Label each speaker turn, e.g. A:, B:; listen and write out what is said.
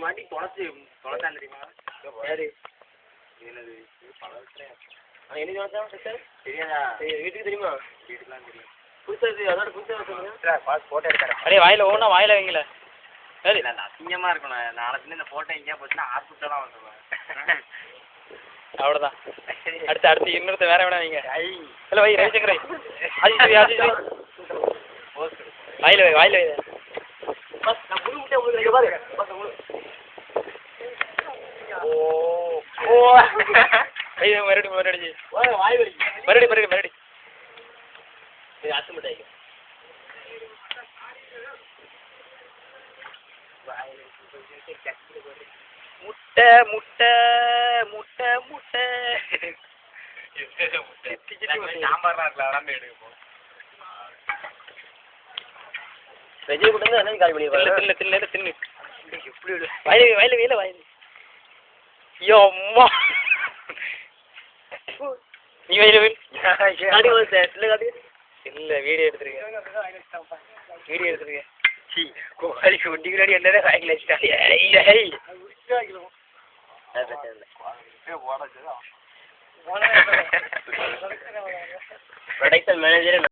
A: வாட்டி தொலைச்சான் தெரியுமா? யாரு? என்னது என்ன தொலைச்சான் சிஸ்டர்? தெரியாதா? வீட்டுக்கு தெரியுமா? வீட்டுக்குலாம் தெரியும். புதுசா அதோட புதுசாக சொல்லுங்க. பாஸ் ஃபோட்டோ எடுத்தாரு. அப்படியே வாயில் ஓனா வாயில் வைங்கள. சரி நான் அசிங்கமாக இருக்கணும். நாளைக்கு இந்த ஃபோட்டோ எங்கேயா போச்சுன்னா ஹாஸ்பிட்டலாம் வந்துடுவேன். அவ்வளோதான். அடுத்து இன்னொருத்த வேற வேணா வைங்க. இல்லை வை ரவிசங்கர் வை. ஆஜி வாயில் வை வாயில் வை. நான் முழு முட்டை உங்களுக்கு பாரு. ஓ ஓ மறுபடி வாய் வலி மறுபடி இது அத்து முட்டை முட்டை முட்டை முட்டை முட்டை சாம்பார்லாம் இருக்கல எல்லாமே எடுக்கும். வெஜ்ஜி கூட என்ன கால் பண்ணி தின்னு எப்படி வயல வயல் ஐயோ அம்மா நீ வயல இல்லை வீடியோ எடுத்துருக்கேன் கோழிக்கு ஒட்டிக்கு என்னதான் வாங்கி வச்சுட்டாங்க. மேனேஜர்